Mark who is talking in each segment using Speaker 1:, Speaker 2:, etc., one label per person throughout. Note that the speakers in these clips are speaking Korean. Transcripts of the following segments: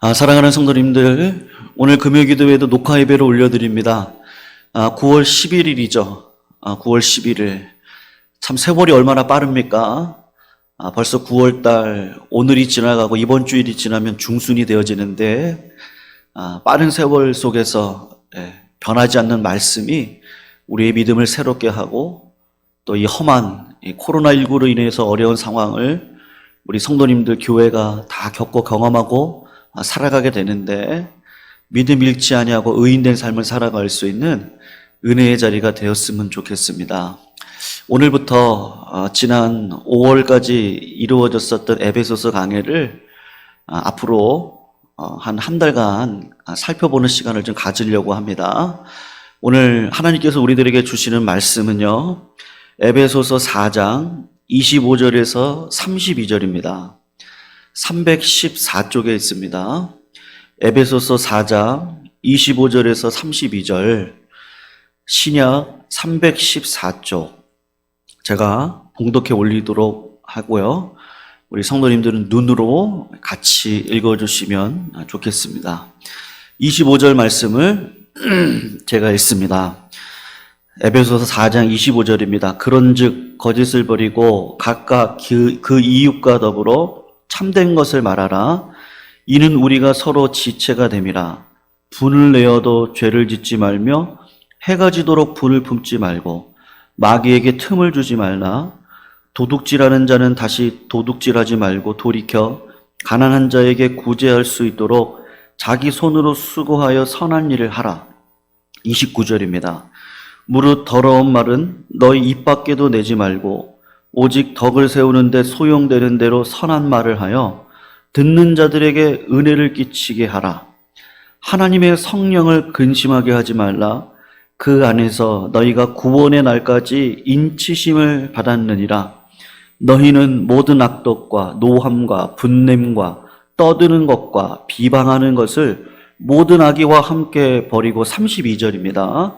Speaker 1: 사랑하는 성도님들, 오늘 금요기도회도 녹화 예배를 올려드립니다. 9월 11일이죠. 9월 11일. 참 세월이 얼마나 빠릅니까? 벌써 9월달, 오늘이 지나가고 이번 주일이 지나면 중순이 되어지는데, 빠른 세월 속에서 변하지 않는 말씀이 우리의 믿음을 새롭게 하고, 또 이 험한 코로나19로 인해서 어려운 상황을 우리 성도님들 교회가 다 겪고 경험하고 살아가게 되는데, 믿음 잃지 아니하고 의인된 삶을 살아갈 수 있는 은혜의 자리가 되었으면 좋겠습니다. 오늘부터 지난 5월까지 이루어졌었던 에베소서 강해를 앞으로 한 달간 살펴보는 시간을 좀 가지려고 합니다. 오늘 하나님께서 우리들에게 주시는 말씀은요, 에베소서 4장 25절에서 32절입니다. 314쪽에 있습니다. 에베소서 4장 25절에서 32절, 신약 314쪽 제가 봉독해 올리도록 하고요. 우리 성도님들은 눈으로 같이 읽어주시면 좋겠습니다. 25절 말씀을 제가 읽습니다. 에베소서 4장 25절입니다. 그런즉 거짓을 버리고 각각 그 이웃과 더불어 참된 것을 말하라. 이는 우리가 서로 지체가 됨이라. 분을 내어도 죄를 짓지 말며 해가 지도록 분을 품지 말고 마귀에게 틈을 주지 말라. 도둑질하는 자는 다시 도둑질하지 말고 돌이켜 가난한 자에게 구제할 수 있도록 자기 손으로 수고하여 선한 일을 하라. 29절입니다. 무릇 더러운 말은 너희 입 밖에도 내지 말고 오직 덕을 세우는 데 소용되는 대로 선한 말을 하여 듣는 자들에게 은혜를 끼치게 하라. 하나님의 성령을 근심하게 하지 말라. 그 안에서 너희가 구원의 날까지 인치심을 받았느니라. 너희는 모든 악독과 노함과 분냄과 떠드는 것과 비방하는 것을 모든 악의와 함께 버리고 32절입니다.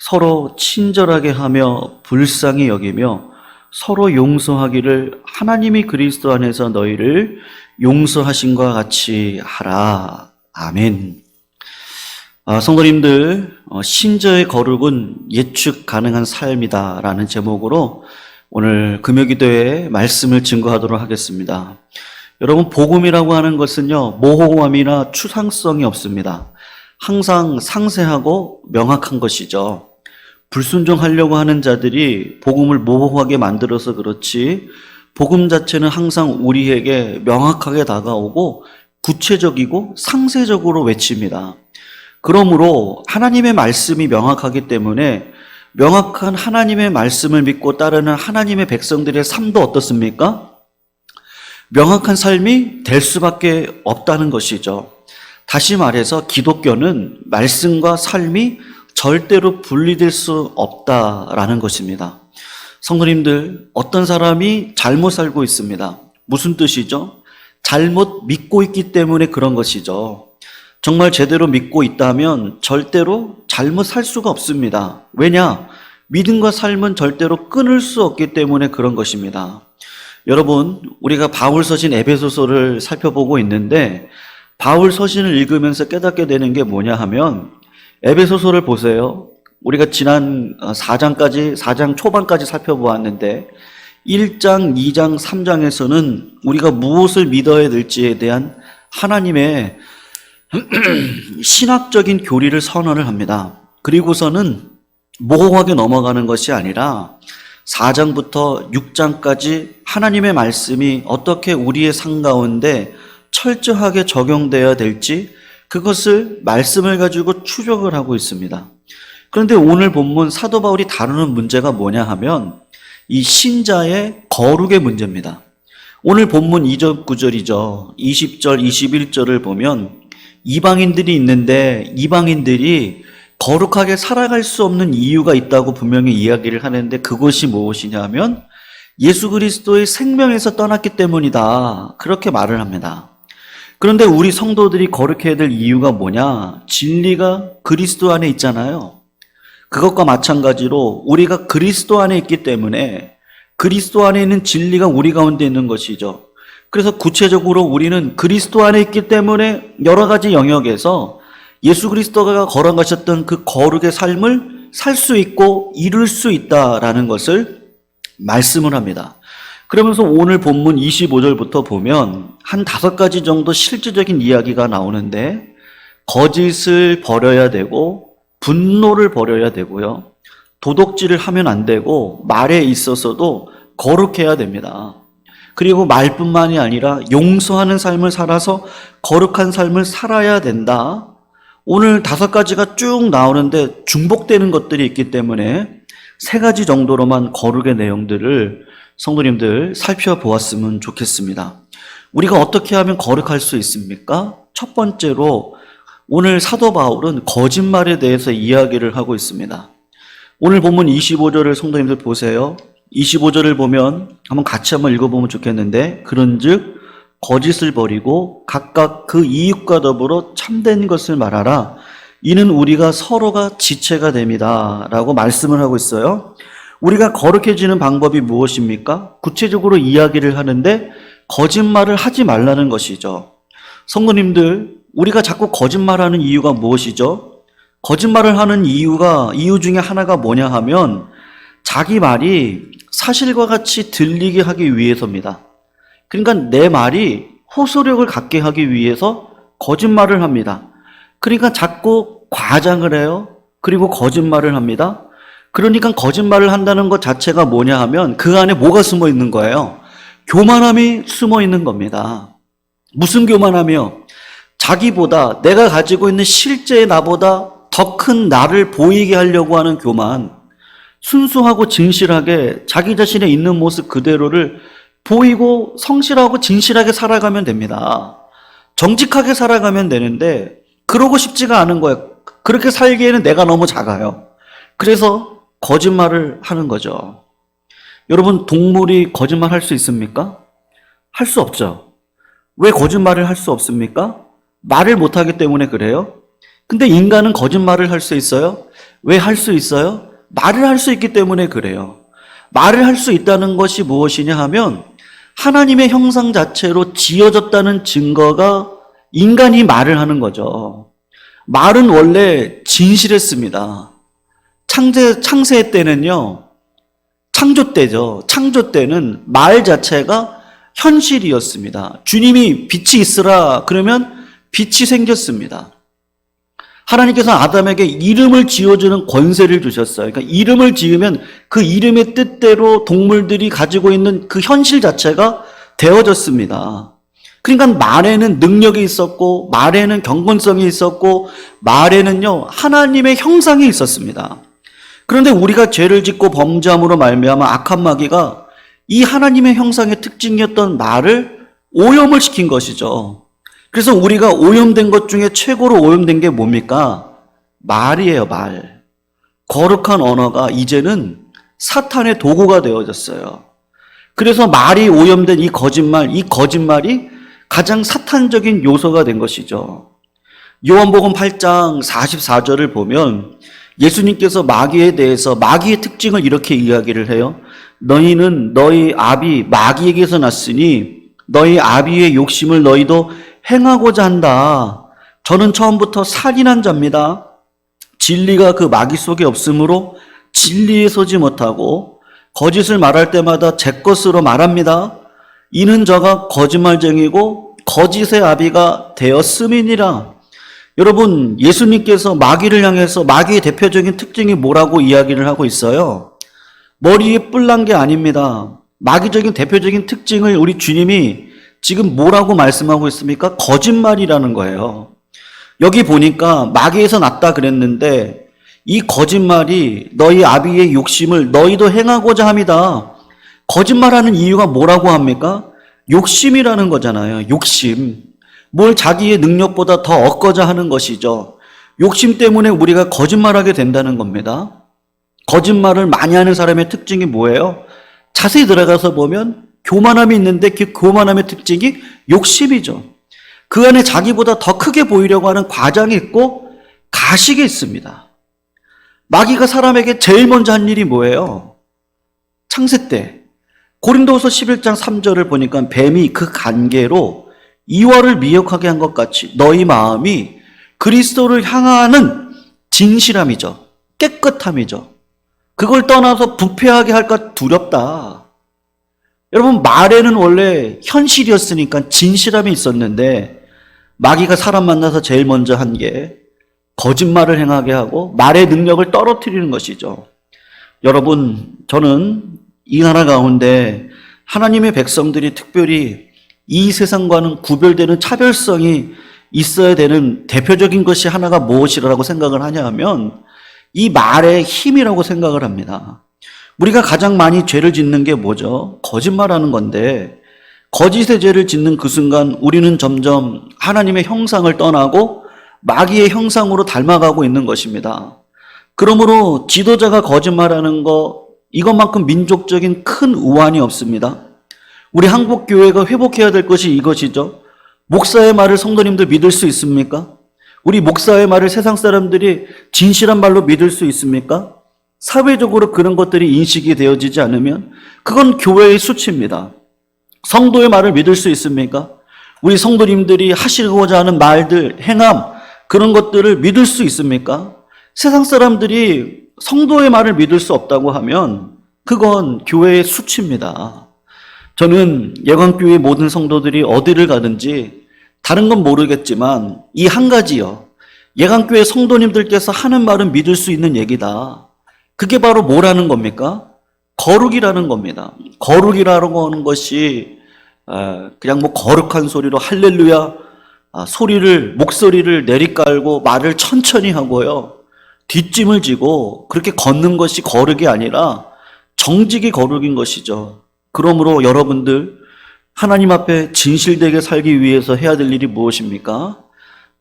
Speaker 1: 서로 친절하게 하며 불쌍히 여기며 서로 용서하기를 하나님이 그리스도 안에서 너희를 용서하신과 같이 하라. 아멘. 성도님들, 신자의 거룩은 예측 가능한 삶이다 라는 제목으로 오늘 금요기도에 말씀을 증거하도록 하겠습니다. 여러분, 복음이라고 하는 것은요, 모호함이나 추상성이 없습니다. 항상 상세하고 명확한 것이죠. 불순종하려고 하는 자들이 복음을 모호하게 만들어서 그렇지, 복음 자체는 항상 우리에게 명확하게 다가오고 구체적이고 상세적으로 외칩니다. 그러므로 하나님의 말씀이 명확하기 때문에 명확한 하나님의 말씀을 믿고 따르는 하나님의 백성들의 삶도 어떻습니까? 명확한 삶이 될 수밖에 없다는 것이죠. 다시 말해서 기독교는 말씀과 삶이 절대로 분리될 수 없다라는 것입니다. 성도님들, 어떤 사람이 잘못 살고 있습니다. 무슨 뜻이죠? 잘못 믿고 있기 때문에 그런 것이죠. 정말 제대로 믿고 있다면 절대로 잘못 살 수가 없습니다. 왜냐? 믿음과 삶은 절대로 끊을 수 없기 때문에 그런 것입니다. 여러분, 우리가 바울 서신 에베소서를 살펴보고 있는데, 바울 서신을 읽으면서 깨닫게 되는 게 뭐냐 하면, 에베소서를 보세요. 우리가 지난 4장 초반까지 살펴보았는데 1장, 2장, 3장에서는 우리가 무엇을 믿어야 될지에 대한 하나님의 신학적인 교리를 선언을 합니다. 그리고서는 모호하게 넘어가는 것이 아니라 4장부터 6장까지 하나님의 말씀이 어떻게 우리의 삶 가운데 철저하게 적용되어야 될지 그것을 말씀을 가지고 추적을 하고 있습니다. 그런데 오늘 본문 사도 바울이 다루는 문제가 뭐냐 하면 이 신자의 거룩의 문제입니다. 오늘 본문 2절 9절이죠. 20절 21절을 보면 이방인들이 있는데 이방인들이 거룩하게 살아갈 수 없는 이유가 있다고 분명히 이야기를 하는데 그것이 무엇이냐 하면 예수 그리스도의 생명에서 떠났기 때문이다. 그렇게 말을 합니다. 그런데 우리 성도들이 거룩해야 될 이유가 뭐냐? 진리가 그리스도 안에 있잖아요. 그것과 마찬가지로 우리가 그리스도 안에 있기 때문에 그리스도 안에 있는 진리가 우리 가운데 있는 것이죠. 그래서 구체적으로 우리는 그리스도 안에 있기 때문에 여러 가지 영역에서 예수 그리스도가 걸어가셨던 그 거룩의 삶을 살 수 있고 이룰 수 있다라는 것을 말씀을 합니다. 그러면서 오늘 본문 25절부터 보면 한 5가지 정도 실질적인 이야기가 나오는데, 거짓을 버려야 되고 분노를 버려야 되고요, 도덕질을 하면 안 되고 말에 있어서도 거룩해야 됩니다. 그리고 말뿐만이 아니라 용서하는 삶을 살아서 거룩한 삶을 살아야 된다. 오늘 5가지가 쭉 나오는데 중복되는 것들이 있기 때문에 3가지 정도로만 거룩의 내용들을 성도님들 살펴보았으면 좋겠습니다. 우리가 어떻게 하면 거룩할 수 있습니까? 첫 번째로 오늘 사도 바울은 거짓말에 대해서 이야기를 하고 있습니다. 오늘 본문 25절을 성도님들 보세요. 25절을 보면 같이 한번 읽어보면 좋겠는데, 그런즉 거짓을 버리고 각각 그 이웃과 더불어 참된 것을 말하라. 이는 우리가 서로가 지체가 됩니다. 라고 말씀을 하고 있어요. 우리가 거룩해지는 방법이 무엇입니까? 구체적으로 이야기를 하는데 거짓말을 하지 말라는 것이죠. 성도님들, 우리가 자꾸 거짓말하는 이유가 무엇이죠? 거짓말을 하는 이유 중에 하나가 뭐냐 하면 자기 말이 사실과 같이 들리게 하기 위해서입니다. 그러니까 내 말이 호소력을 갖게 하기 위해서 거짓말을 합니다. 그러니까 자꾸 과장을 해요. 그리고 거짓말을 합니다. 그러니까 거짓말을 한다는 것 자체가 뭐냐 하면 그 안에 뭐가 숨어 있는 거예요? 교만함이 숨어 있는 겁니다. 무슨 교만함이요? 자기보다, 내가 가지고 있는 실제의 나보다 더 큰 나를 보이게 하려고 하는 교만. 순수하고 진실하게 자기 자신의 있는 모습 그대로를 보이고 성실하고 진실하게 살아가면 됩니다. 정직하게 살아가면 되는데 그러고 싶지가 않은 거예요. 그렇게 살기에는 내가 너무 작아요. 그래서 거짓말을 하는 거죠. 여러분, 동물이 거짓말 할 수 있습니까? 할 수 없죠. 왜 거짓말을 할 수 없습니까? 말을 못하기 때문에 그래요. 근데 인간은 거짓말을 할 수 있어요? 왜 할 수 있어요? 말을 할 수 있기 때문에 그래요. 말을 할 수 있다는 것이 무엇이냐 하면 하나님의 형상 자체로 지어졌다는 증거가 인간이 말을 하는 거죠. 말은 원래 진실했습니다. 창세 때는요, 창조 때죠. 창조 때는 말 자체가 현실이었습니다. 주님이 빛이 있으라 그러면 빛이 생겼습니다. 하나님께서 아담에게 이름을 지어주는 권세를 주셨어요. 그러니까 이름을 지으면 그 이름의 뜻대로 동물들이 가지고 있는 그 현실 자체가 되어졌습니다. 그러니까 말에는 능력이 있었고, 말에는 경건성이 있었고, 말에는요 하나님의 형상이 있었습니다. 그런데 우리가 죄를 짓고 범죄함으로 말미암아 악한 마귀가 이 하나님의 형상의 특징이었던 말을 오염을 시킨 것이죠. 그래서 우리가 오염된 것 중에 최고로 오염된 게 뭡니까? 말이에요, 말. 거룩한 언어가 이제는 사탄의 도구가 되어졌어요. 그래서 말이 오염된 이 거짓말이 가장 사탄적인 요소가 된 것이죠. 요한복음 8장 44절을 보면 예수님께서 마귀에 대해서 마귀의 특징을 이렇게 이야기를 해요. 너희는 너희 아비 마귀에게서 났으니 너희 아비의 욕심을 너희도 행하고자 한다. 저는 처음부터 살인한 자입니다. 진리가 그 마귀 속에 없으므로 진리에 서지 못하고 거짓을 말할 때마다 제 것으로 말합니다. 이는 저가 거짓말쟁이고 거짓의 아비가 되었음이니라. 여러분, 예수님께서 마귀를 향해서 마귀의 대표적인 특징이 뭐라고 이야기를 하고 있어요? 머리에 뿔난 게 아닙니다. 마귀적인 대표적인 특징을 우리 주님이 지금 뭐라고 말씀하고 있습니까? 거짓말이라는 거예요. 여기 보니까 마귀에서 났다 그랬는데 이 거짓말이 너희 아비의 욕심을 너희도 행하고자 합니다. 거짓말하는 이유가 뭐라고 합니까? 욕심이라는 거잖아요. 욕심. 뭘 자기의 능력보다 더 얻고자 하는 것이죠. 욕심 때문에 우리가 거짓말하게 된다는 겁니다. 거짓말을 많이 하는 사람의 특징이 뭐예요? 자세히 들어가서 보면 교만함이 있는데 그 교만함의 특징이 욕심이죠. 그 안에 자기보다 더 크게 보이려고 하는 과장이 있고 가식이 있습니다. 마귀가 사람에게 제일 먼저 한 일이 뭐예요? 창세 때 고린도후서 11장 3절을 보니까 뱀이 그 관계로 이와를 미혹하게 한 것 같이 너희 마음이 그리스도를 향하는 진실함이죠. 깨끗함이죠. 그걸 떠나서 부패하게 할까 두렵다. 여러분, 말에는 원래 현실이었으니까 진실함이 있었는데 마귀가 사람 만나서 제일 먼저 한 게 거짓말을 행하게 하고 말의 능력을 떨어뜨리는 것이죠. 여러분, 저는 이 나라 가운데 하나님의 백성들이 특별히 이 세상과는 구별되는 차별성이 있어야 되는 대표적인 것이 하나가 무엇이라고 생각을 하냐 하면 이 말의 힘이라고 생각을 합니다. 우리가 가장 많이 죄를 짓는 게 뭐죠? 거짓말하는 건데 거짓의 죄를 짓는 그 순간 우리는 점점 하나님의 형상을 떠나고 마귀의 형상으로 닮아가고 있는 것입니다. 그러므로 지도자가 거짓말하는 거 이것만큼 민족적인 큰 우환이 없습니다. 우리 한국교회가 회복해야 될 것이 이것이죠. 목사의 말을 성도님들 믿을 수 있습니까? 우리 목사의 말을 세상 사람들이 진실한 말로 믿을 수 있습니까? 사회적으로 그런 것들이 인식이 되어지지 않으면 그건 교회의 수치입니다. 성도의 말을 믿을 수 있습니까? 우리 성도님들이 하시고자 하는 말들, 행함, 그런 것들을 믿을 수 있습니까? 세상 사람들이 성도의 말을 믿을 수 없다고 하면 그건 교회의 수치입니다. 저는 예강교회 모든 성도들이 어디를 가든지 다른 건 모르겠지만 이 한 가지요. 예강교회 성도님들께서 하는 말은 믿을 수 있는 얘기다. 그게 바로 뭐라는 겁니까? 거룩이라는 겁니다. 거룩이라고 하는 것이 그냥 뭐 거룩한 소리로 할렐루야 목소리를 내리깔고 말을 천천히 하고요. 뒷짐을 지고 그렇게 걷는 것이 거룩이 아니라 정직이 거룩인 것이죠. 그러므로 여러분들 하나님 앞에 진실되게 살기 위해서 해야 될 일이 무엇입니까?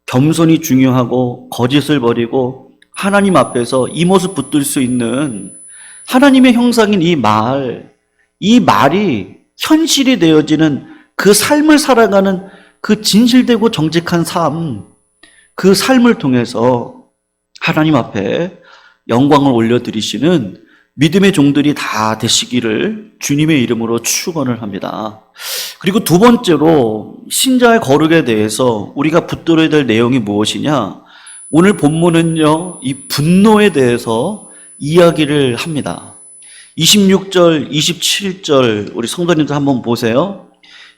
Speaker 1: 겸손이 중요하고 거짓을 버리고 하나님 앞에서 이 모습 붙들 수 있는 하나님의 형상인 이 말이 현실이 되어지는 그 삶을 살아가는 그 진실되고 정직한 삶, 그 삶을 통해서 하나님 앞에 영광을 올려드리시는 믿음의 종들이 다 되시기를 주님의 이름으로 축원을 합니다. 그리고 두 번째로 신자의 거룩에 대해서 우리가 붙들어야 될 내용이 무엇이냐? 오늘 본문은요, 이 분노에 대해서 이야기를 합니다. 26절, 27절 우리 성도님들 한번 보세요.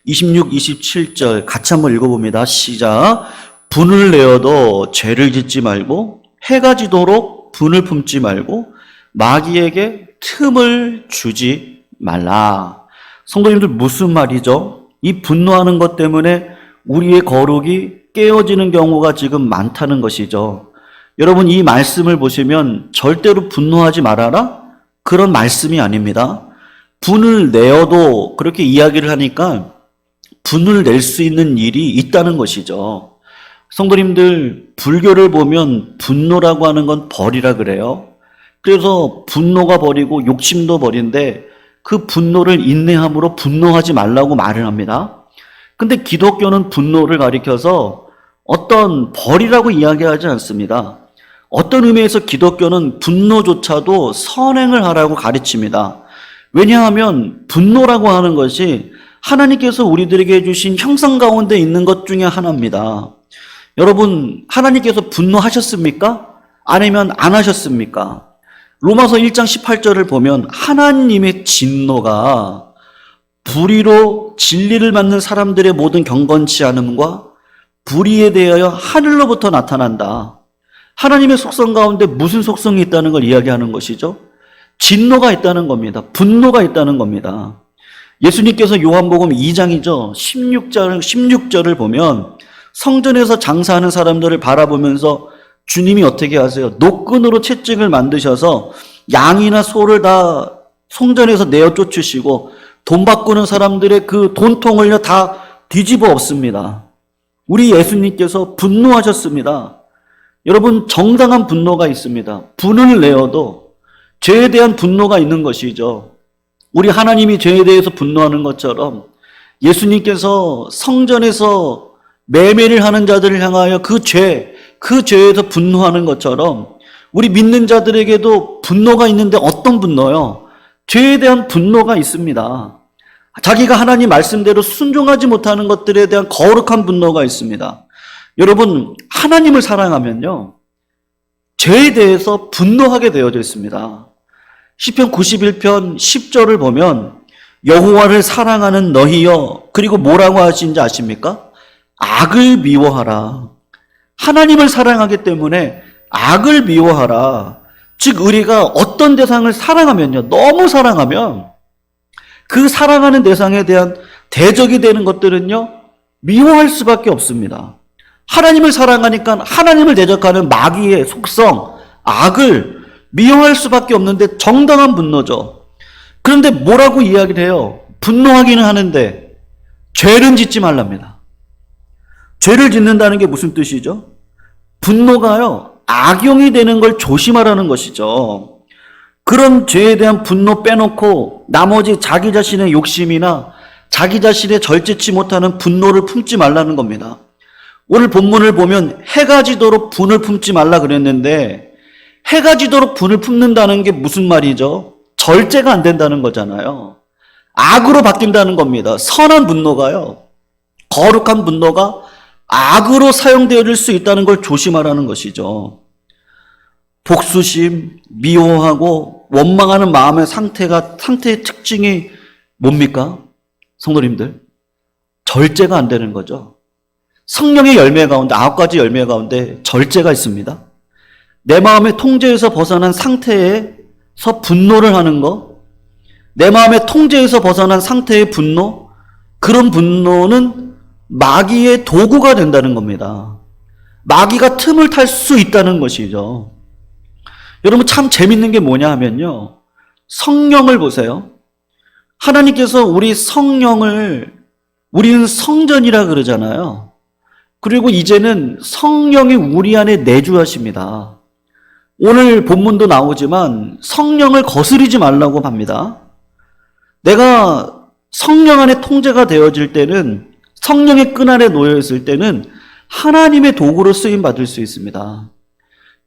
Speaker 1: 26, 27절 같이 한번 읽어봅니다. 시작. 분을 내어도 죄를 짓지 말고 해가 지도록 분을 품지 말고 마귀에게 틈을 주지 말라. 성도님들 무슨 말이죠? 이 분노하는 것 때문에 우리의 거룩이 깨어지는 경우가 지금 많다는 것이죠. 여러분 이 말씀을 보시면 절대로 분노하지 말아라? 그런 말씀이 아닙니다. 분을 내어도 그렇게 이야기를 하니까 분을 낼 수 있는 일이 있다는 것이죠. 성도님들 불교를 보면 분노라고 하는 건 벌이라 그래요. 그래서 분노가 벌이고 욕심도 벌인데 그 분노를 인내함으로 분노하지 말라고 말을 합니다. 근데 기독교는 분노를 가리켜서 어떤 벌이라고 이야기하지 않습니다. 어떤 의미에서 기독교는 분노조차도 선행을 하라고 가르칩니다. 왜냐하면 분노라고 하는 것이 하나님께서 우리들에게 해주신 형상 가운데 있는 것 중에 하나입니다. 여러분 하나님께서 분노하셨습니까? 아니면 안 하셨습니까? 로마서 1장 18절을 보면 하나님의 진노가 불의로 진리를 맡는 사람들의 모든 경건치 않음과 불의에 대하여 하늘로부터 나타난다. 하나님의 속성 가운데 무슨 속성이 있다는 걸 이야기하는 것이죠? 진노가 있다는 겁니다. 분노가 있다는 겁니다. 예수님께서 요한복음 2장이죠. 16절을 보면 성전에서 장사하는 사람들을 바라보면서 주님이 어떻게 하세요? 노끈으로 채찍을 만드셔서 양이나 소를 다 성전에서 내어 쫓으시고 돈 바꾸는 사람들의 그 돈통을요 다 뒤집어 엎습니다. 우리 예수님께서 분노하셨습니다. 여러분 정당한 분노가 있습니다. 분을 내어도 죄에 대한 분노가 있는 것이죠. 우리 하나님이 죄에 대해서 분노하는 것처럼 예수님께서 성전에서 매매를 하는 자들을 향하여 그 죄에서 분노하는 것처럼 우리 믿는 자들에게도 분노가 있는데 어떤 분노요? 죄에 대한 분노가 있습니다. 자기가 하나님 말씀대로 순종하지 못하는 것들에 대한 거룩한 분노가 있습니다. 여러분, 하나님을 사랑하면요, 죄에 대해서 분노하게 되어져 있습니다. 시편 91편 10절을 보면 여호와를 사랑하는 너희여, 그리고 뭐라고 하시는지 아십니까? 악을 미워하라. 하나님을 사랑하기 때문에 악을 미워하라. 즉 우리가 어떤 대상을 사랑하면요, 너무 사랑하면 그 사랑하는 대상에 대한 대적이 되는 것들은요, 미워할 수밖에 없습니다. 하나님을 사랑하니까 하나님을 대적하는 마귀의 속성, 악을 미워할 수밖에 없는데 정당한 분노죠. 그런데 뭐라고 이야기를 해요? 분노하기는 하는데 죄는 짓지 말랍니다. 죄를 짓는다는 게 무슨 뜻이죠? 분노가요, 악용이 되는 걸 조심하라는 것이죠. 그런 죄에 대한 분노 빼놓고 나머지 자기 자신의 욕심이나 자기 자신의 절제치 못하는 분노를 품지 말라는 겁니다. 오늘 본문을 보면 해가 지도록 분을 품지 말라 그랬는데, 해가 지도록 분을 품는다는 게 무슨 말이죠? 절제가 안 된다는 거잖아요. 악으로 바뀐다는 겁니다. 선한 분노가요, 거룩한 분노가 악으로 사용되어질 수 있다는 걸 조심하라는 것이죠. 복수심, 미워하고 원망하는 마음의 상태의 특징이 뭡니까? 성도님들, 절제가 안 되는 거죠. 성령의 열매 가운데, 9가지 열매 가운데 절제가 있습니다. 내 마음의 통제에서 벗어난 상태에서 분노를 하는 거, 내 마음의 통제에서 벗어난 상태의 분노, 그런 분노는 마귀의 도구가 된다는 겁니다. 마귀가 틈을 탈 수 있다는 것이죠. 여러분, 참 재밌는 게 뭐냐 하면요, 성령을 보세요. 하나님께서 우리 성령을, 우리는 성전이라 그러잖아요. 그리고 이제는 성령이 우리 안에 내주하십니다. 오늘 본문도 나오지만 성령을 거스르지 말라고 합니다. 내가 성령 안에 통제가 되어질 때는, 성령의 끈 안에 놓여 있을 때는 하나님의 도구로 쓰임 받을 수 있습니다.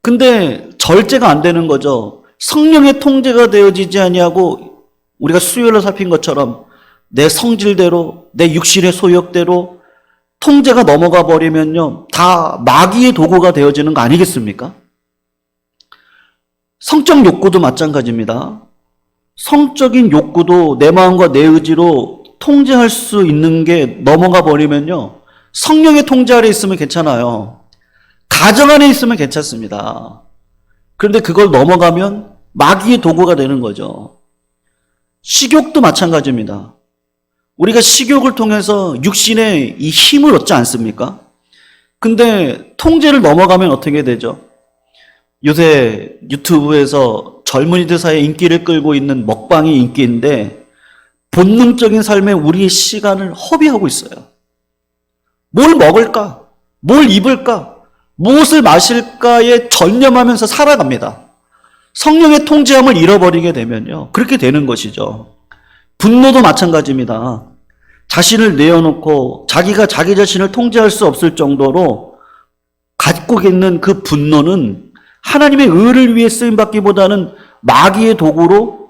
Speaker 1: 근데 절제가 안 되는 거죠. 성령의 통제가 되어지지 아니하고 우리가 수요일에 살핀 것처럼 내 성질대로, 내 육신의 소욕대로 통제가 넘어가 버리면요, 다 마귀의 도구가 되어지는 거 아니겠습니까? 성적 욕구도 마찬가지입니다. 성적인 욕구도 내 마음과 내 의지로 통제할 수 있는 게 넘어가 버리면요, 성령의 통제 아래 있으면 괜찮아요. 가정 안에 있으면 괜찮습니다. 그런데 그걸 넘어가면 마귀의 도구가 되는 거죠. 식욕도 마찬가지입니다. 우리가 식욕을 통해서 육신의 이 힘을 얻지 않습니까? 근데 통제를 넘어가면 어떻게 되죠? 요새 유튜브에서 젊은이들 사이에 인기를 끌고 있는 먹방이 인기인데, 본능적인 삶에 우리의 시간을 허비하고 있어요. 뭘 먹을까? 뭘 입을까? 무엇을 마실까에 전념하면서 살아갑니다. 성령의 통제함을 잃어버리게 되면요, 그렇게 되는 것이죠. 분노도 마찬가지입니다. 자신을 내어놓고 자기가 자기 자신을 통제할 수 없을 정도로 갖고 있는 그 분노는 하나님의 의를 위해 쓰임받기보다는 마귀의 도구로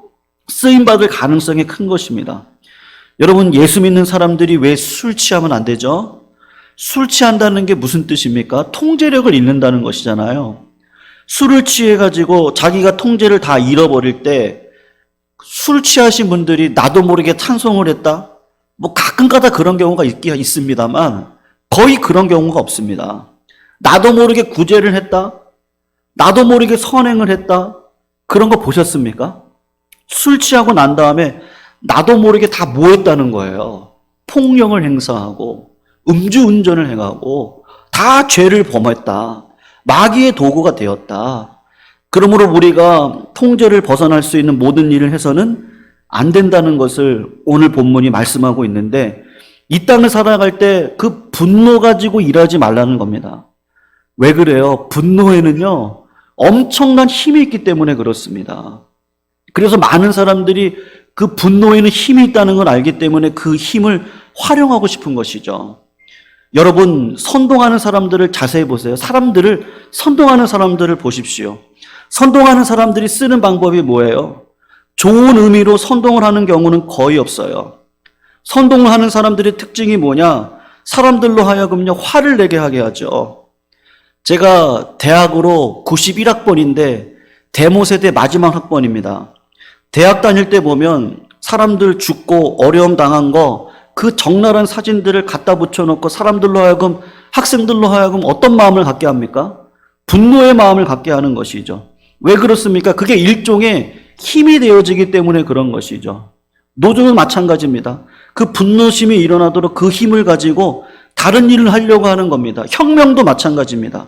Speaker 1: 쓰임받을 가능성이 큰 것입니다. 여러분, 예수 믿는 사람들이 왜 술 취하면 안 되죠? 술 취한다는 게 무슨 뜻입니까? 통제력을 잃는다는 것이잖아요. 술을 취해가지고 자기가 통제를 다 잃어버릴 때 술 취하신 분들이 나도 모르게 찬송을 했다? 뭐 가끔가다 그런 경우가 있긴 있습니다만 거의 그런 경우가 없습니다. 나도 모르게 구제를 했다? 나도 모르게 선행을 했다? 그런 거 보셨습니까? 술 취하고 난 다음에 나도 모르게 다 뭐 했다는 거예요. 폭력을 행사하고 음주운전을 행하고 다 죄를 범했다. 마귀의 도구가 되었다. 그러므로 우리가 통제를 벗어날 수 있는 모든 일을 해서는 안 된다는 것을 오늘 본문이 말씀하고 있는데, 이 땅을 살아갈 때 그 분노 가지고 일하지 말라는 겁니다. 왜 그래요? 분노에는요, 엄청난 힘이 있기 때문에 그렇습니다. 그래서 많은 사람들이 그 분노에는 힘이 있다는 걸 알기 때문에 그 힘을 활용하고 싶은 것이죠. 여러분, 선동하는 사람들을 자세히 보세요. 선동하는 사람들을 보십시오. 선동하는 사람들이 쓰는 방법이 뭐예요? 좋은 의미로 선동을 하는 경우는 거의 없어요. 선동을 하는 사람들의 특징이 뭐냐? 사람들로 하여금요, 화를 내게 하게 하죠. 제가 대학으로 91학번인데 데모세대 마지막 학번입니다. 대학 다닐 때 보면 사람들 죽고 어려움 당한 거 그 적나라한 사진들을 갖다 붙여놓고 사람들로 하여금, 학생들로 하여금 어떤 마음을 갖게 합니까? 분노의 마음을 갖게 하는 것이죠. 왜 그렇습니까? 그게 일종의 힘이 되어지기 때문에 그런 것이죠. 노조는 마찬가지입니다. 그 분노심이 일어나도록 그 힘을 가지고 다른 일을 하려고 하는 겁니다. 혁명도 마찬가지입니다.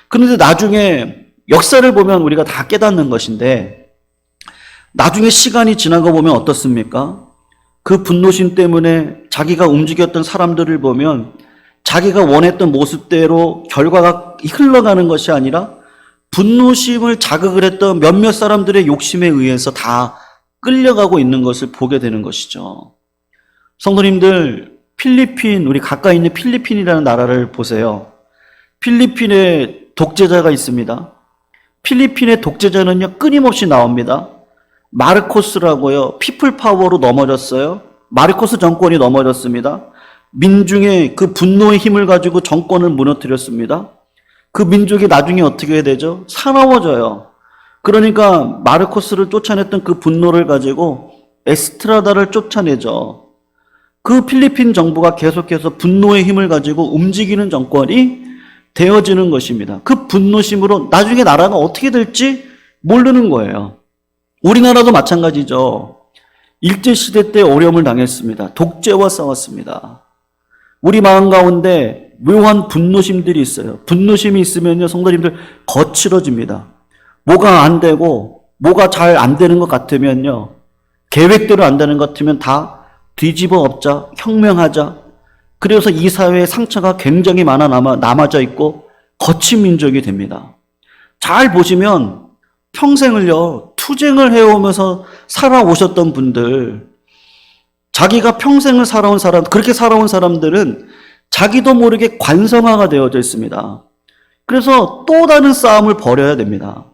Speaker 1: 그런데 나중에 역사를 보면 우리가 다 깨닫는 것인데, 나중에 시간이 지나고 보면 어떻습니까? 그 분노심 때문에 자기가 움직였던 사람들을 보면 자기가 원했던 모습대로 결과가 흘러가는 것이 아니라 분노심을 자극을 했던 몇몇 사람들의 욕심에 의해서 다 끌려가고 있는 것을 보게 되는 것이죠. 성도님들, 필리핀, 우리 가까이 있는 필리핀이라는 나라를 보세요. 필리핀에 독재자가 있습니다. 필리핀의 독재자는요, 끊임없이 나옵니다. 마르코스라고요, 피플 파워로 넘어졌어요. 마르코스 정권이 넘어졌습니다. 민중의 그 분노의 힘을 가지고 정권을 무너뜨렸습니다. 그 민족이 나중에 어떻게 되죠? 사나워져요. 그러니까 마르코스를 쫓아냈던 그 분노를 가지고 에스트라다를 쫓아내죠. 그 필리핀 정부가 계속해서 분노의 힘을 가지고 움직이는 정권이 되어지는 것입니다. 그 분노심으로 나중에 나라가 어떻게 될지 모르는 거예요. 우리나라도 마찬가지죠. 일제시대 때 어려움을 당했습니다. 독재와 싸웠습니다. 우리 마음 가운데 묘한 분노심들이 있어요. 분노심이 있으면요, 성도님들 거칠어집니다. 뭐가 안 되고 뭐가 잘 안 되는 것 같으면요, 계획대로 안 되는 것 같으면 다 뒤집어 엎자, 혁명하자. 그래서 이 사회에 상처가 굉장히 많아 남아져 있고 거친 민족이 됩니다. 잘 보시면 평생을요, 투쟁을 해오면서 살아오셨던 분들, 자기가 평생을 살아온 사람, 그렇게 살아온 사람들은 자기도 모르게 관성화가 되어져 있습니다. 그래서 또 다른 싸움을 벌여야 됩니다.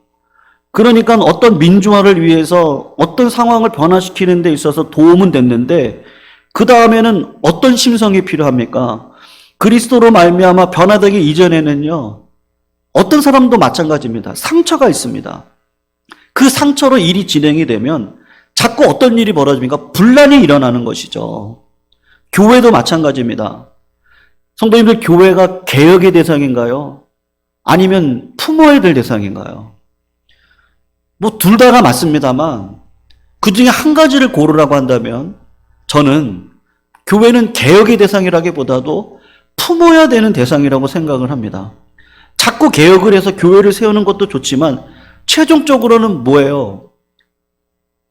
Speaker 1: 그러니까 어떤 민주화를 위해서 어떤 상황을 변화시키는 데 있어서 도움은 됐는데, 그 다음에는 어떤 심성이 필요합니까? 그리스도로 말미암아 변화되기 이전에는요, 어떤 사람도 마찬가지입니다. 상처가 있습니다. 그 상처로 일이 진행이 되면 자꾸 어떤 일이 벌어집니까? 분란이 일어나는 것이죠. 교회도 마찬가지입니다. 성도님들, 교회가 개혁의 대상인가요? 아니면 품어야 될 대상인가요? 뭐 둘 다가 맞습니다만 그 중에 한 가지를 고르라고 한다면 저는 교회는 개혁의 대상이라기보다도 품어야 되는 대상이라고 생각을 합니다. 자꾸 개혁을 해서 교회를 세우는 것도 좋지만 최종적으로는 뭐예요?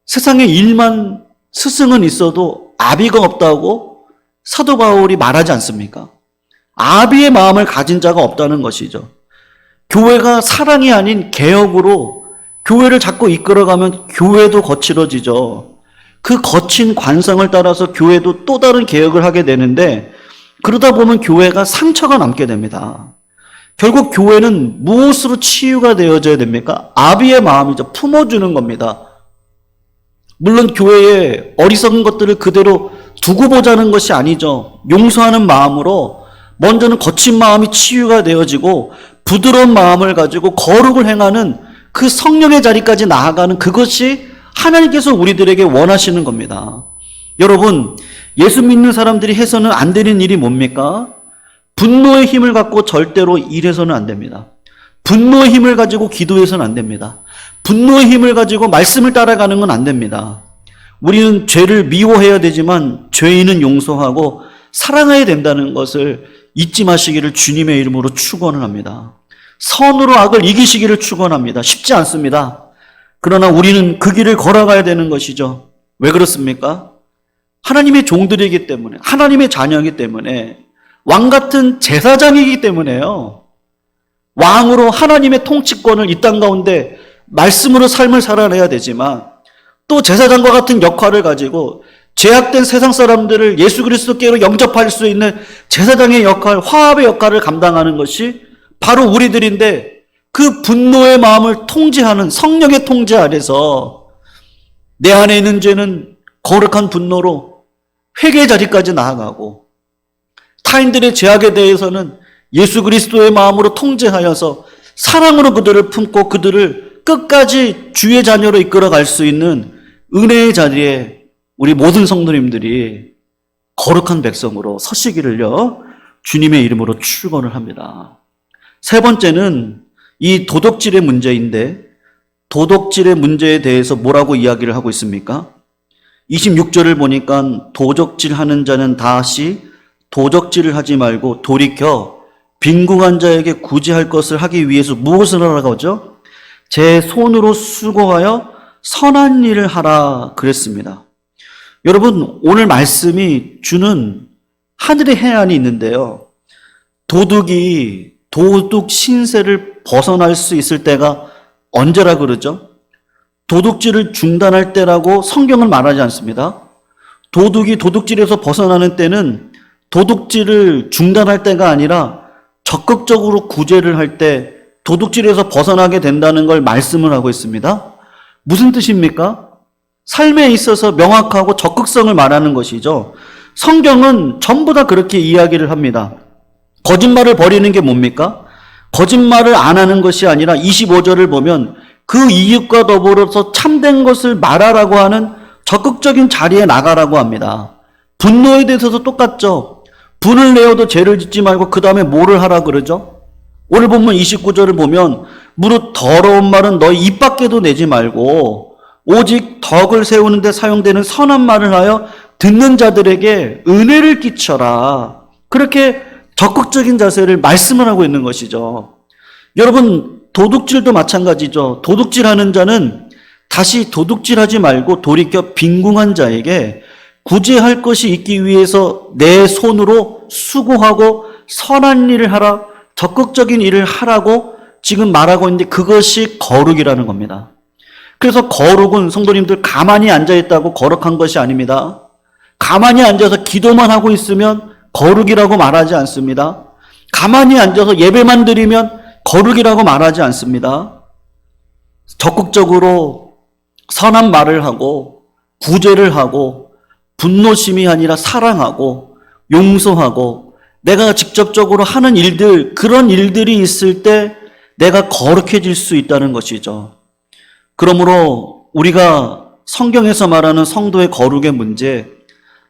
Speaker 1: 세상에 1만 스승은 있어도 아비가 없다고 사도 바울이 말하지 않습니까? 아비의 마음을 가진 자가 없다는 것이죠. 교회가 사랑이 아닌 개혁으로 교회를 자꾸 이끌어가면 교회도 거칠어지죠. 그 거친 관성을 따라서 교회도 또 다른 개혁을 하게 되는데, 그러다 보면 교회가 상처가 남게 됩니다. 결국 교회는 무엇으로 치유가 되어져야 됩니까? 아비의 마음이죠. 품어주는 겁니다. 물론 교회에 어리석은 것들을 그대로 두고 보자는 것이 아니죠. 용서하는 마음으로 먼저는 거친 마음이 치유가 되어지고 부드러운 마음을 가지고 거룩을 행하는 그 성령의 자리까지 나아가는, 그것이 하나님께서 우리들에게 원하시는 겁니다. 여러분, 예수 믿는 사람들이 해서는 안 되는 일이 뭡니까? 분노의 힘을 갖고 절대로 일해서는 안 됩니다. 분노의 힘을 가지고 기도해서는 안 됩니다. 분노의 힘을 가지고 말씀을 따라가는 건 안 됩니다. 우리는 죄를 미워해야 되지만 죄인은 용서하고 사랑해야 된다는 것을 잊지 마시기를 주님의 이름으로 축원을 합니다. 선으로 악을 이기시기를 축원합니다. 쉽지 않습니다. 그러나 우리는 그 길을 걸어가야 되는 것이죠. 왜 그렇습니까? 하나님의 종들이기 때문에, 하나님의 자녀이기 때문에, 왕 같은 제사장이기 때문에요. 왕으로 하나님의 통치권을 이 땅 가운데 말씀으로 삶을 살아내야 되지만, 또 제사장과 같은 역할을 가지고 죄악된 세상 사람들을 예수 그리스도께로 영접할 수 있는 제사장의 역할, 화합의 역할을 감당하는 것이 바로 우리들인데, 그 분노의 마음을 통제하는 성령의 통제 아래서 내 안에 있는 죄는 거룩한 분노로 회개 자리까지 나아가고 타인들의 죄악에 대해서는 예수 그리스도의 마음으로 통제하여서 사랑으로 그들을 품고 그들을 끝까지 주의 자녀로 이끌어갈 수 있는 은혜의 자리에 우리 모든 성도님들이 거룩한 백성으로 서시기를요 주님의 이름으로 축원을 합니다. 세 번째는 이 도덕질의 문제인데, 도덕질의 문제에 대해서 뭐라고 이야기를 하고 있습니까? 26절을 보니까 도적질하는 자는 다시 도적질을 하지 말고 돌이켜 빈궁한 자에게 구제할 것을 하기 위해서 무엇을 하라고 하죠? 제 손으로 수고하여 선한 일을 하라 그랬습니다. 여러분, 오늘 말씀이 주는 하늘의 해안이 있는데요. 도둑이 도둑 신세를 벗어날 수 있을 때가 언제라 그러죠? 도둑질을 중단할 때라고 성경은 말하지 않습니다. 도둑이 도둑질에서 벗어나는 때는 도둑질을 중단할 때가 아니라 적극적으로 구제를 할 때 도둑질에서 벗어나게 된다는 걸 말씀을 하고 있습니다. 무슨 뜻입니까? 삶에 있어서 명확하고 적극성을 말하는 것이죠. 성경은 전부 다 그렇게 이야기를 합니다. 거짓말을 버리는 게 뭡니까? 거짓말을 안 하는 것이 아니라 25절을 보면 그 이익과 더불어서 참된 것을 말하라고 하는 적극적인 자리에 나가라고 합니다. 분노에 대해서도 똑같죠. 분을 내어도 죄를 짓지 말고 그 다음에 뭐를 하라 그러죠? 오늘 본문 29절을 보면 무릇 더러운 말은 너희 입 밖에도 내지 말고 오직 덕을 세우는 데 사용되는 선한 말을 하여 듣는 자들에게 은혜를 끼쳐라. 그렇게 적극적인 자세를 말씀을 하고 있는 것이죠. 여러분, 도둑질도 마찬가지죠. 도둑질하는 자는 다시 도둑질하지 말고 돌이켜 빈궁한 자에게 구제할 것이 있기 위해서 내 손으로 수고하고 선한 일을 하라, 적극적인 일을 하라고 지금 말하고 있는데 그것이 거룩이라는 겁니다. 그래서 거룩은 성도님들 가만히 앉아있다고 거룩한 것이 아닙니다. 가만히 앉아서 기도만 하고 있으면 거룩이라고 말하지 않습니다. 가만히 앉아서 예배만 드리면 거룩이라고 말하지 않습니다. 적극적으로 선한 말을 하고 구제를 하고 분노심이 아니라 사랑하고 용서하고 내가 직접적으로 하는 일들, 그런 일들이 있을 때 내가 거룩해질 수 있다는 것이죠. 그러므로 우리가 성경에서 말하는 성도의 거룩의 문제,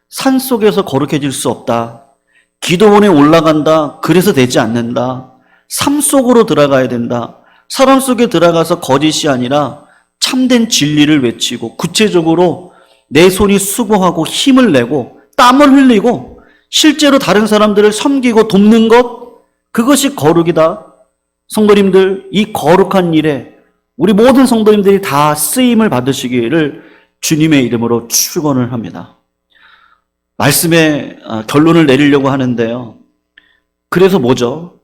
Speaker 1: 산속에서 거룩해질 수 없다. 기도원에 올라간다. 그래서 되지 않는다. 삶 속으로 들어가야 된다. 사람 속에 들어가서 거짓이 아니라 참된 진리를 외치고 구체적으로 내 손이 수고하고 힘을 내고 땀을 흘리고 실제로 다른 사람들을 섬기고 돕는 것, 그것이 거룩이다. 성도님들, 이 거룩한 일에 우리 모든 성도님들이 다 쓰임을 받으시기를 주님의 이름으로 축원을 합니다. 말씀의 결론을 내리려고 하는데요. 그래서 뭐죠?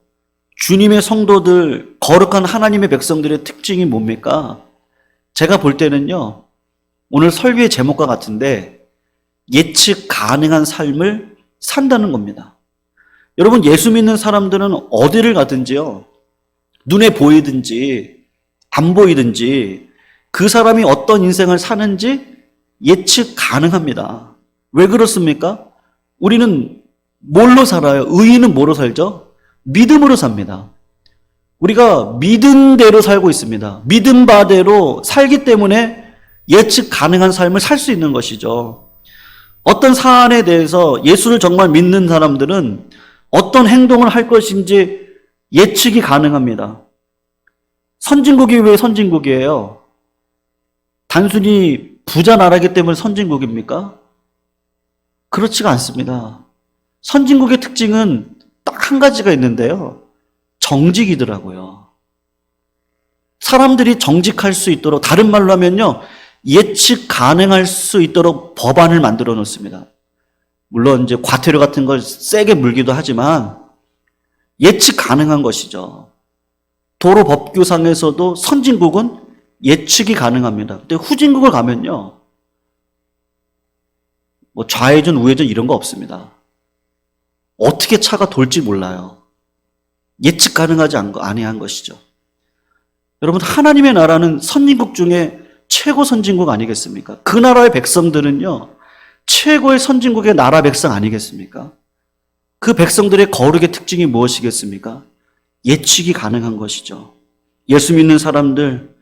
Speaker 1: 주님의 성도들, 거룩한 하나님의 백성들의 특징이 뭡니까? 제가 볼 때는요, 오늘 설교의 제목과 같은데 예측 가능한 삶을 산다는 겁니다. 여러분, 예수 믿는 사람들은 어디를 가든지요, 눈에 보이든지 안 보이든지 그 사람이 어떤 인생을 사는지 예측 가능합니다. 왜 그렇습니까? 우리는 뭘로 살아요? 의인은 뭐로 살죠? 믿음으로 삽니다. 우리가 믿은 대로 살고 있습니다. 믿은 바대로 살기 때문에 예측 가능한 삶을 살 수 있는 것이죠. 어떤 사안에 대해서 예수를 정말 믿는 사람들은 어떤 행동을 할 것인지 예측이 가능합니다. 선진국이 왜 선진국이에요? 단순히 부자 나라이기 때문에 선진국입니까? 그렇지가 않습니다. 선진국의 특징은 딱 한 가지가 있는데요. 정직이더라고요. 사람들이 정직할 수 있도록, 다른 말로 하면요, 예측 가능할 수 있도록 법안을 만들어 놓습니다. 물론 이제 과태료 같은 걸 세게 물기도 하지만 예측 가능한 것이죠. 도로 법규상에서도 선진국은 예측이 가능합니다. 근데 후진국을 가면요, 뭐 좌회전, 우회전 이런 거 없습니다. 어떻게 차가 돌지 몰라요. 예측 가능하지 아니한 것이죠. 여러분, 하나님의 나라는 선진국 중에 최고 선진국 아니겠습니까? 그 나라의 백성들은요, 최고의 선진국의 나라 백성 아니겠습니까? 그 백성들의 거룩의 특징이 무엇이겠습니까? 예측이 가능한 것이죠. 예수 믿는 사람들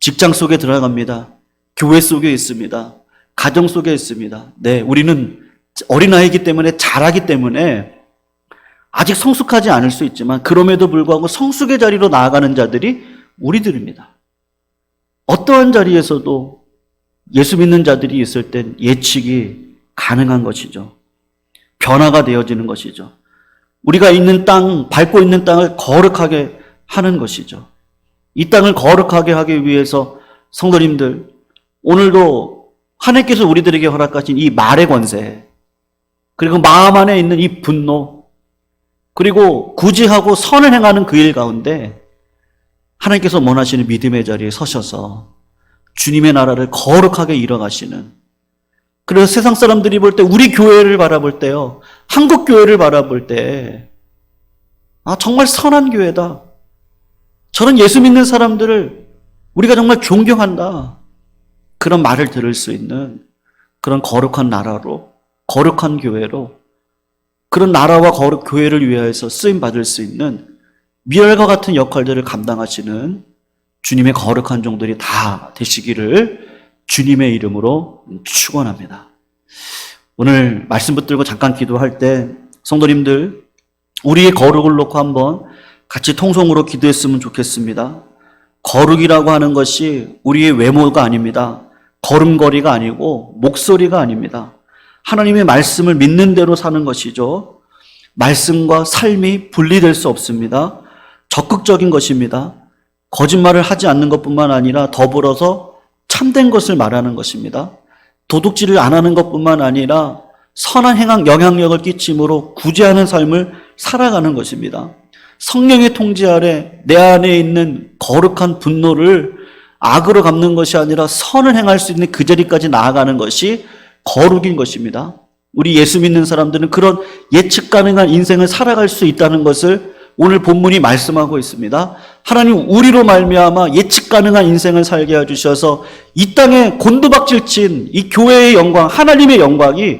Speaker 1: 직장 속에 들어갑니다. 교회 속에 있습니다. 가정 속에 있습니다. 네, 우리는 어린아이이기 때문에 잘하기 때문에 아직 성숙하지 않을 수 있지만 그럼에도 불구하고 성숙의 자리로 나아가는 자들이 우리들입니다. 어떠한 자리에서도 예수 믿는 자들이 있을 땐 예측이 가능한 것이죠. 변화가 되어지는 것이죠. 우리가 있는 땅, 밟고 있는 땅을 거룩하게 하는 것이죠. 이 땅을 거룩하게 하기 위해서 성도님들, 오늘도 하나님께서 우리들에게 허락하신 이 말의 권세, 그리고 마음 안에 있는 이 분노, 그리고 구제하고 선을 행하는 그 일 가운데 하나님께서 원하시는 믿음의 자리에 서셔서 주님의 나라를 거룩하게 이뤄가시는, 그래서 세상 사람들이 볼 때 우리 교회를 바라볼 때요, 한국 교회를 바라볼 때 정말 선한 교회다. 저는 예수 믿는 사람들을 우리가 정말 존경한다. 그런 말을 들을 수 있는 그런 거룩한 나라로, 거룩한 교회로, 그런 나라와 거룩 교회를 위하여서 쓰임 받을 수 있는 미랄과 같은 역할들을 감당하시는 주님의 거룩한 종들이 다 되시기를 주님의 이름으로 축원합니다. 오늘 말씀 붙들고 잠깐 기도할 때 성도님들, 우리의 거룩을 놓고 한번 같이 통성으로 기도했으면 좋겠습니다. 거룩이라고 하는 것이 우리의 외모가 아닙니다. 걸음걸이가 아니고 목소리가 아닙니다. 하나님의 말씀을 믿는 대로 사는 것이죠. 말씀과 삶이 분리될 수 없습니다. 적극적인 것입니다. 거짓말을 하지 않는 것뿐만 아니라 더불어서 참된 것을 말하는 것입니다. 도둑질을 안 하는 것뿐만 아니라 선한 행한 영향력을 끼침으로 구제하는 삶을 살아가는 것입니다. 성령의 통제 아래 내 안에 있는 거룩한 분노를 악으로 갚는 것이 아니라 선을 행할 수 있는 그 자리까지 나아가는 것이 거룩인 것입니다. 우리 예수 믿는 사람들은 그런 예측 가능한 인생을 살아갈 수 있다는 것을 오늘 본문이 말씀하고 있습니다. 하나님 우리로 말미암아 예측 가능한 인생을 살게 해주셔서 이 땅에 곤두박질친 이 교회의 영광, 하나님의 영광이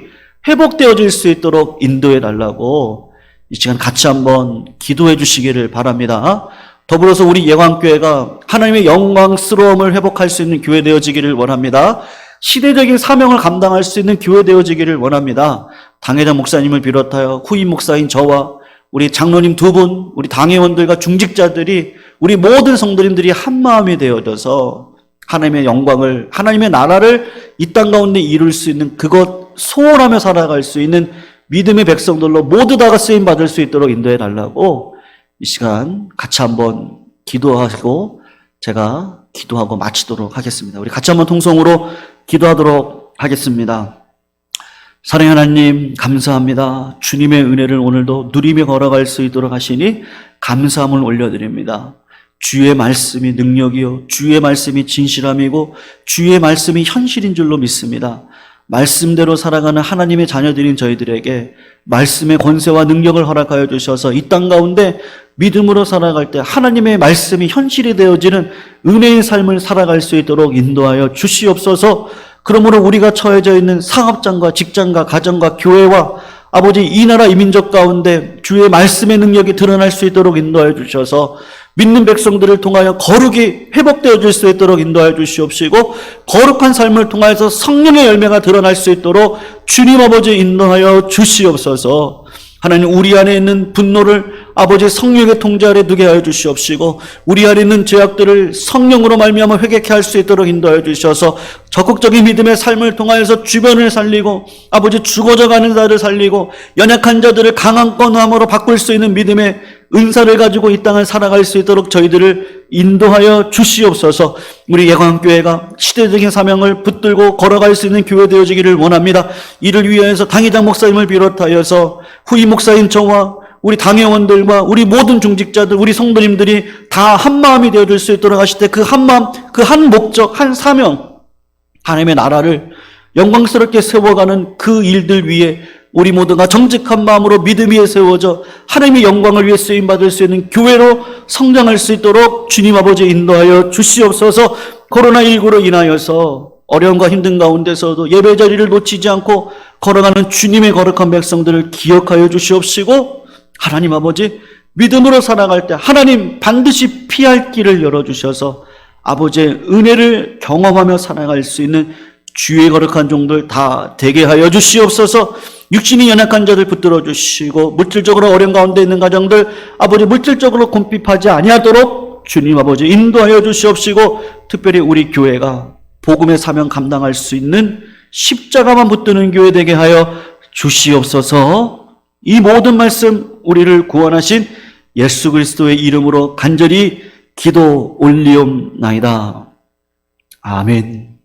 Speaker 1: 회복되어질 수 있도록 인도해 달라고 이 시간 같이 한번 기도해 주시기를 바랍니다. 더불어서 우리 예광교회가 하나님의 영광스러움을 회복할 수 있는 교회 되어지기를 원합니다. 시대적인 사명을 감당할 수 있는 교회 되어지기를 원합니다. 당회장 목사님을 비롯하여 후임 목사인 저와 우리 장로님 두 분, 우리 당회원들과 중직자들이, 우리 모든 성도님들이 한마음이 되어져서 하나님의 영광을, 하나님의 나라를 이 땅 가운데 이룰 수 있는 그것 소원하며 살아갈 수 있는 믿음의 백성들로 모두 다가 쓰임받을 수 있도록 인도해 달라고 이 시간 같이 한번 기도하고 제가 기도하고 마치도록 하겠습니다. 우리 같이 한번 통성으로 기도하도록 하겠습니다. 사랑의 하나님 감사합니다. 주님의 은혜를 오늘도 누리며 걸어갈 수 있도록 하시니 감사함을 올려드립니다. 주의 말씀이 능력이요 주의 말씀이 진실함이고 주의 말씀이 현실인 줄로 믿습니다. 말씀대로 살아가는 하나님의 자녀들인 저희들에게 말씀의 권세와 능력을 허락하여 주셔서 이 땅 가운데 믿음으로 살아갈 때 하나님의 말씀이 현실이 되어지는 은혜의 삶을 살아갈 수 있도록 인도하여 주시옵소서. 그러므로 우리가 처해져 있는 사업장과 직장과 가정과 교회와 아버지 이 나라 이 민족 가운데 주의 말씀의 능력이 드러날 수 있도록 인도하여 주셔서 믿는 백성들을 통하여 거룩이 회복되어질 수 있도록 인도하여 주시옵시고 거룩한 삶을 통하여서 성령의 열매가 드러날 수 있도록 주님 아버지 인도하여 주시옵소서. 하나님 우리 안에 있는 분노를 아버지 성령의 통제 아래 두게 하여 주시옵시고 우리 안에 있는 죄악들을 성령으로 말미암아 회개케 할 수 있도록 인도하여 주셔서 적극적인 믿음의 삶을 통하여서 주변을 살리고 아버지 죽어져가는 자를 살리고 연약한 자들을 강한 권함으로 바꿀 수 있는 믿음의 은사를 가지고 이 땅을 살아갈 수 있도록 저희들을 인도하여 주시옵소서. 우리 예광교회가 시대적인 사명을 붙들고 걸어갈 수 있는 교회 되어지기를 원합니다. 이를 위하여서 당회장 목사님을 비롯하여서 후임 목사인 저와 우리 당회원들과 우리 모든 중직자들, 우리 성도님들이 다 한마음이 되어줄 수 있도록 하실 때 그 한마음, 그 한 목적, 한 사명, 하나님의 나라를 영광스럽게 세워가는 그 일들 위에 우리 모두가 정직한 마음으로 믿음 위에 세워져 하나님의 영광을 위해 쓰임받을 수 있는 교회로 성장할 수 있도록 주님 아버지 인도하여 주시옵소서. 코로나19로 인하여서 어려움과 힘든 가운데서도 예배 자리를 놓치지 않고 걸어가는 주님의 거룩한 백성들을 기억하여 주시옵시고, 하나님 아버지, 믿음으로 살아갈 때 하나님 반드시 피할 길을 열어주셔서 아버지의 은혜를 경험하며 살아갈 수 있는 주의 거룩한 종들 다 되게 하여 주시옵소서. 육신이 연약한 자들 붙들어 주시고, 물질적으로 어려운 가운데 있는 가정들 아버지 물질적으로 궁핍하지 아니하도록 주님 아버지 인도하여 주시옵시고, 특별히 우리 교회가 복음의 사명 감당할 수 있는 십자가만 붙드는 교회 되게 하여 주시옵소서. 이 모든 말씀 우리를 구원하신 예수 그리스도의 이름으로 간절히 기도 올리옵나이다. 아멘.